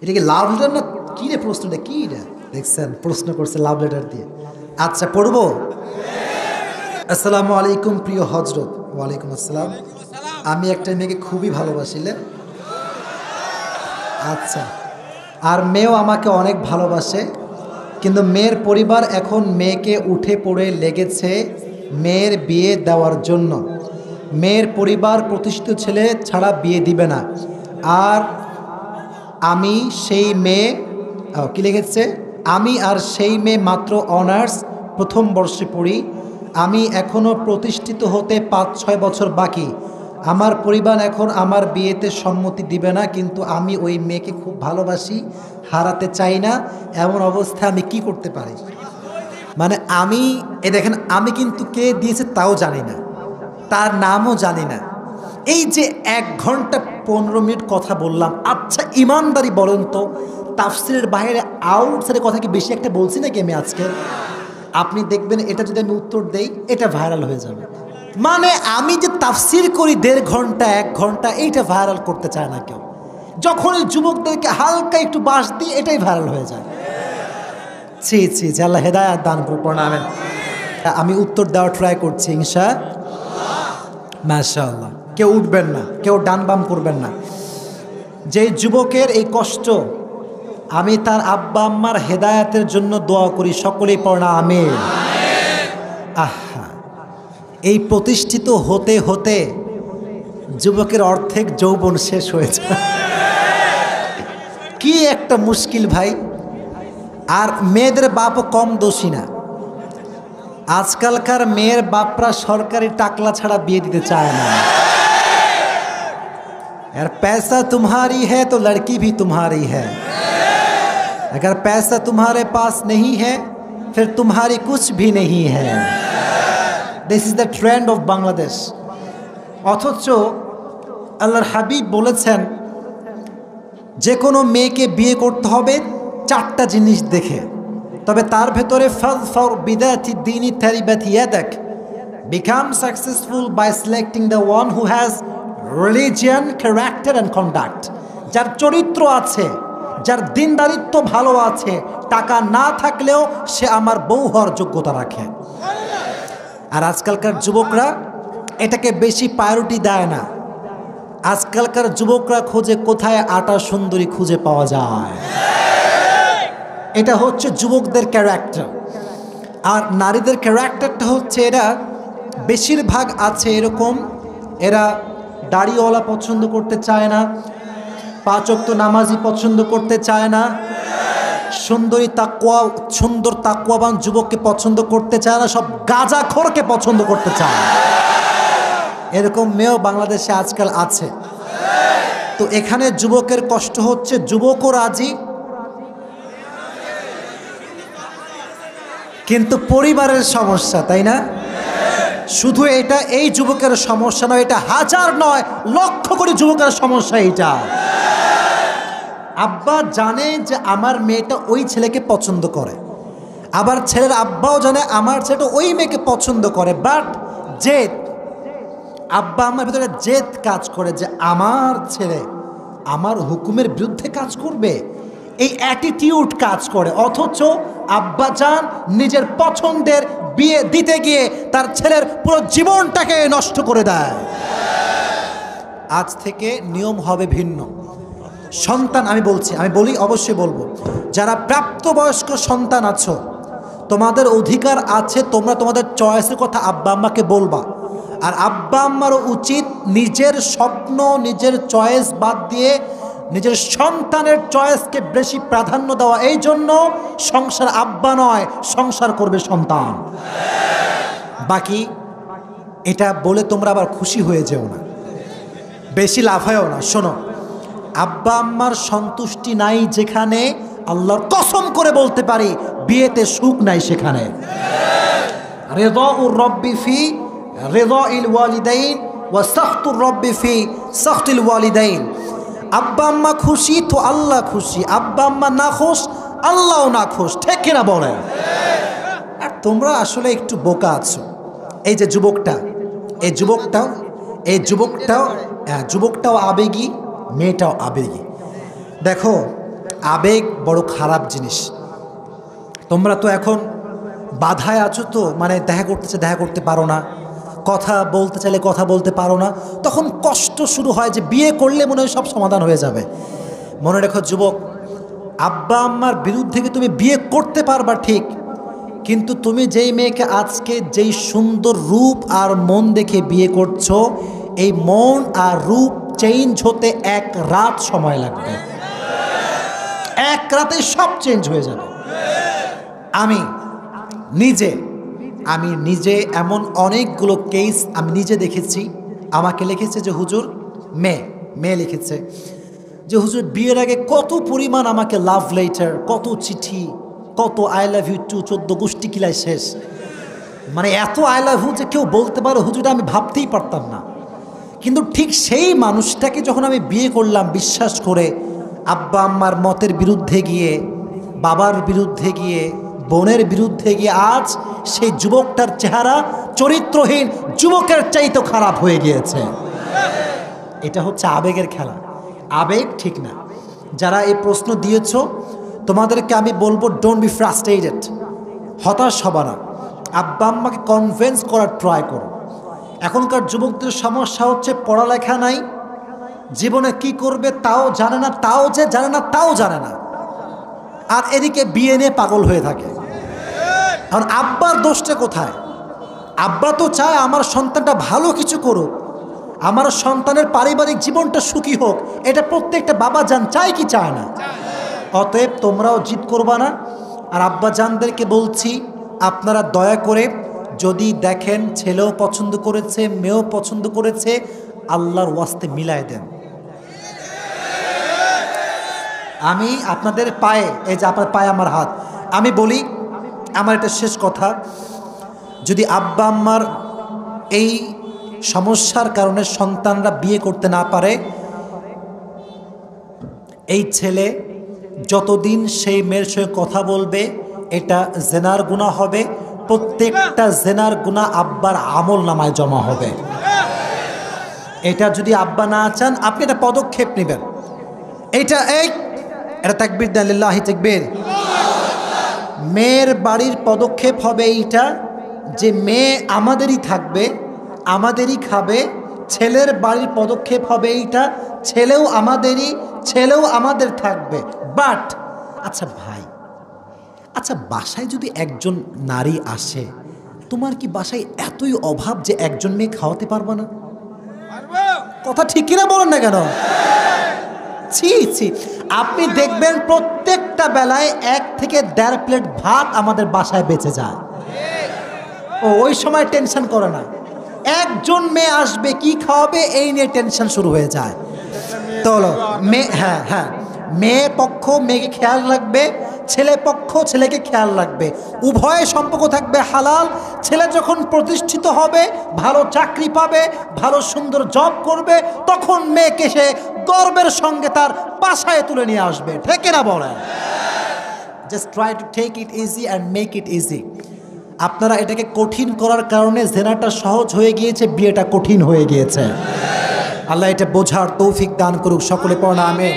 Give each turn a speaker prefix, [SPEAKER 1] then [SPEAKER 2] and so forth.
[SPEAKER 1] এটা কি love letter না কি রে? প্রশ্নটা কি রে? দেখছেন প্রশ্ন করছে লাভ লেটার দিয়ে। আচ্ছা পড়বো। আসসালামু আলাইকুম প্রিয় হজরত। ওয়ালাইকুম আসসালাম। আমি একটা মেয়েকে খুবই ভালোবাসিলে। আচ্ছা, আর মেয়েও আমাকে অনেক ভালোবাসে, কিন্তু মেয়ের পরিবার এখন মেয়েকে উঠে পড়ে লেগেছে মেয়ের বিয়ে দেওয়ার জন্য। মেয়ের পরিবার প্রতিষ্ঠিত ছেলে ছাড়া বিয়ে দিবে না। আর আমি সেই মেয়ে কি লিখেছে, আমি আর সেই মেয়ে মাত্র অনার্স প্রথম বর্ষে পড়ি। আমি এখনও প্রতিষ্ঠিত হতে 5-6 বছর বাকি। আমার পরিবার এখন আমার বিয়েতে সম্মতি দিবে না, কিন্তু আমি ওই মেয়েকে খুব ভালোবাসি, হারাতে চাই না। এমন অবস্থায় আমি কি করতে পারি? মানে আমি দেখেন, আমি কিন্তু কে দিয়েছে তাও জানি না, তার নামও জানি না। এই যে 1 ঘন্টা 15 মিনিট কথা বললাম। আচ্ছা ইমানদারি বলেন তো, তাফসিরের বাইরে আউটসাইডের কথা কি বেশি একটা বলছি নাকি আমি আজকে? আপনি দেখবেন এটা যদি আমি উত্তর দেই এটা ভাইরাল হয়ে যাবে। মানে আমি যে তাফসির করি 1.5 ঘন্টা 1 ঘন্টা, এইটা ভাইরাল করতে চায় না কেউ। যখন এই যুবকদেরকে হালকা একটু বাস দিই এটাই ভাইরাল হয়ে যায়। ছি ছি, আল্লাহ হেদায়াত দান করুন। প্রণামেন। আমি উত্তর দেওয়ার ট্রাই করছি ইনশাআল্লাহ। মাশাআল্লাহ। কেউ উঠবেন না, কেউ ডান বাম করবেন না। যে যুবকের এই কষ্ট, আমি তার আব্বা আম্মার হেদায়াতের জন্য দোয়া করি। সকলেই পড়না আমিন। আহা, এই প্রতিষ্ঠিত হতে হতে যুবকের অর্ধেক যৌবন শেষ হয়েছে। কি একটা মুশকিল ভাই। আর মেয়েদের বাপও কম দোষী না। আজকালকার মেয়ের বাপরা সরকারি টাকলা ছাড়া বিয়ে দিতে চায় না। यार पैसा तुम्हारी है तो लड़की भी तुम्हारी है, अगर पैसा तुम्हारे पास नहीं है फिर तुम्हारी कुछ भी नहीं है। This is the trend of Bangladesh. অথচ আল্লাহর হাবিব বলেছেন যে কোনো মেয়েকে বিয়ে করতে হবে 4টা জিনিস দেখে, তবে তার ভেতরে ফাযফার বিদাতি দ্বীনি তারিবাত ইয়াদাক, become successful by selecting the one who has religion, character and conduct. যার চরিত্র আছে, যার দিনদারিত্ব ভালো আছে, টাকা না থাকলেও সে আমার বউ হওয়ার যোগ্যতা রাখে। আর আজকালকার যুবকরা এটাকে বেশি প্রায়োরিটি দেয় না। আজকালকার যুবকরা খোঁজে কোথায় আটা সুন্দরী খুঁজে পাওয়া যায়। এটা হচ্ছে যুবকদের ক্যারেক্টার। আর নারীদের ক্যারেক্টারটা হচ্ছে, এরা বেশিরভাগ আছে এরকম, এরা দাড়িওয়ালা পছন্দ করতে চায় না, 5 ওয়াক্ত নামাজি পছন্দ করতে চায় না, সুন্দর তাকওয়াবান যুবককে পছন্দ করতে চায় না, সব গাঁজাখোরকে পছন্দ করতে চায়। এরকম মেয়েও বাংলাদেশে আজকাল আছে। তো এখানে যুবকের কষ্ট হচ্ছে, যুবকও রাজি কিন্তু পরিবারের সমস্যা, তাই না? শুধু এটা এই যুবকের সমস্যা নয়, এটা হাজার নয় লক্ষ কোটি যুবকের সমস্যা। এটা আব্বা জানে যে আমার মেয়েটা ওই ছেলেকে পছন্দ করে, আবার ছেলের আব্বাও জানে আমার ছেলেটা ওই মেয়েকে পছন্দ করে, বাট জেদ, আব্বা আমার ভিতরে জেদ কাজ করে যে আমার ছেলে আমার হুকুমের বিরুদ্ধে কাজ করবে, এই অ্যাটিটিউড কাজ করে। অথচ আব্বা জান নিজের পছন্দের বিয়ে দিতে গিয়ে তার ছেলের পুরো জীবনটাকে নষ্ট করে দেয়। আজ থেকে নিয়ম হবে ভিন্ন। সন্তান, আমি বলি অবশ্যই বলবো, যারা প্রাপ্তবয়স্ক সন্তান আছো, তোমাদের অধিকার আছে, তোমরা তোমাদের চয়েসের কথা আব্বা আম্মাকে বলবা। আর আব্বা আম্মারও উচিত নিজের স্বপ্ন, নিজের চয়েস বাদ দিয়ে নিজের সন্তানের চয়েসকে বেশি প্রাধান্য দেওয়া। এই জন্য সংসার আব্বা নয়, সংসার করবে সন্তান। বাকি এটা বলে তোমরা আবার খুশি হয়ে যেও না, বেশি লাফায়ও না। শোনো, আব্বা আম্মার সন্তুষ্টি নাই যেখানে, আল্লাহর কসম করে বলতে পারি বিয়েতে সুখ নাই সেখানে। রিদাউর রব্বি ফি রিদাইল ওয়ালিদাইন ওয়া সাখতুর রব্বি ফি সাখতিল ওয়ালিদাইন। আব্বা আম্মা খুশি তো আল্লাহ খুশি, আব্বা আম্মা না খুশ আল্লাহও না খুশ, ঠিক কিনা বলেন? আর তোমরা আসলে একটু বোকা আছো। এই যে যুবকটাও আবেগী, মেয়েটাও আবেগী। দেখো আবেগ বড় খারাপ জিনিস। তোমরা তো এখন বাধায় আছো, তো মানে দেখা করতে পারো না, কথা বলতে চাইলে কথা বলতে পারো না, তখন কষ্ট শুরু হয় যে বিয়ে করলে মনে হয় সব সমাধান হয়ে যাবে। মনে রেখো যুবক, আব্বা আম্মার বিরুদ্ধে কি তুমি বিয়ে করতে পারবা ঠিক, কিন্তু তুমি যেই মেয়েকে আজকে যেই সুন্দর রূপ আর মন দেখে বিয়ে করছো, এই মন আর রূপ চেঞ্জ হতে এক রাত সময় লাগবে। এক রাতে সব চেঞ্জ হয়ে যাবে। আমি নিজে এমন অনেকগুলো কেস আমি নিজে দেখেছি। আমাকে লিখেছে যে হুজুর, মেয়ে লিখেছে যে হুজুর বিয়ের আগে কত পরিমাণ আমাকে লাভ লেটার, কত চিঠি, কত আই লাভ ইউ টু 14 গোষ্ঠী কিলায় শেষ। মানে এত আই লাভ ইউ যে কেউ বলতে পারে হুজুর, আমি ভাবতেই পারতাম না। কিন্তু ঠিক সেই মানুষটাকে যখন আমি বিয়ে করলাম বিশ্বাস করে, আব্বা আম্মার মতের বিরুদ্ধে গিয়ে, বাবার বিরুদ্ধে গিয়ে, বোনের বিরুদ্ধে গিয়ে, আজ সেই যুবকটার চেহারা চরিত্রহীন যুবকের চাইতে খারাপ হয়ে গিয়েছে। এটা হচ্ছে আবেগের খেলা। আবেগ ঠিক না। যারা এই প্রশ্ন দিয়েছ তোমাদেরকে আমি বলবো, ডোন্ট বি ফ্রাস্ট্রেটেড, হতাশ হবা না। আব্বা আম্মাকে কনভিন্স করার ট্রাই করো। এখনকার যুবকদের সমস্যা হচ্ছে পড়ালেখা নাই, জীবনে কি করবে তাও জানে না, তাও জানে না, আর এদিকে বিয়ে নিয়ে পাগল হয়ে থাকে। আর আব্বার দোষটা কোথায়? আব্বা তো চায় আমার সন্তানটা ভালো কিছু করুক, আমার সন্তানের পারিবারিক জীবনটা সুখী হোক। এটা প্রত্যেকটা বাবা জান চায় কি চায় না? অতএব তোমরাও জিদ করবা না। আর আব্বা জানদেরকে বলছি, আপনারা দয়া করে যদি দেখেন ছেলেও পছন্দ করেছে, মেয়েও পছন্দ করেছে, আল্লাহর ওয়াস্তে মিলায় দেন। আমি আপনাদের পায়ে, এই যে আপনার পায়ে আমার হাত, আমি বলি আমার এটা শেষ কথা, যদি আব্বা আম্মার এই সমস্যার কারণে সন্তানরা বিয়ে করতে না পারে, এই ছেলে যতদিন সেই মেয়ের সঙ্গে কথা বলবে এটা জেনার গুনাহ হবে। প্রত্যেকটা জেনার গুনাহ আব্বার আমল নামায় জমা হবে। এটা যদি আব্বা না চান, আপনি একটা পদক্ষেপ নেবেন। এটা তাকবীর দেন, লিল্লাহি তাকবীর। মেয়ের বাড়ির পদক্ষেপ হবে এইটা যে মেয়ে আমাদেরই থাকবে, আমাদেরই খাবে। ছেলের বাড়ির পদক্ষেপ হবে এইটা, ছেলেও আমাদেরই, ছেলেও আমাদের থাকবে। বাট আচ্ছা ভাই, আচ্ছা বাসায় যদি একজন নারী আসে, তোমার কি বাসায় এতই অভাব যে একজন মেয়ে খাওয়াতে পারবা না? কথা ঠিক কিনা বলেন না কেন? ছি, আপনি দেখবেন প্রত্যেকটা বেলায় 1 থেকে 1.5 প্লেট ভাত আমাদের বাসায় বেঁচে যায়। ওই সময় টেনশন করে না, একজন মেয়ে আসবে কি খাওয়াবে এই নিয়ে টেনশন শুরু হয়ে যায়। তো মেয়ে পক্ষ মেয়েকে খেয়াল রাখবে, ছেলে পক্ষ ছেলেকে খেয়াল রাখবে, উভয় সম্পর্ক থাকবে হালাল। ছেলে যখন প্রতিষ্ঠিত হবে, ভালো চাকরি পাবে, ভালো সুন্দর জব করবে, তখন মেয়েকে সে গর্বের সঙ্গে তার বাসায় তুলে নিয়ে আসবে। ঠিক না বলেন? Just try to take it easy and make it easy. আপনারা এটাকে কঠিন করার কারণে জেনাটা সহজ হয়ে গিয়েছে, বিয়েটা কঠিন হয়ে গিয়েছে। আল্লাহ এটা বোঝার তৌফিক দান করুক। সকলে পড়া আমিন।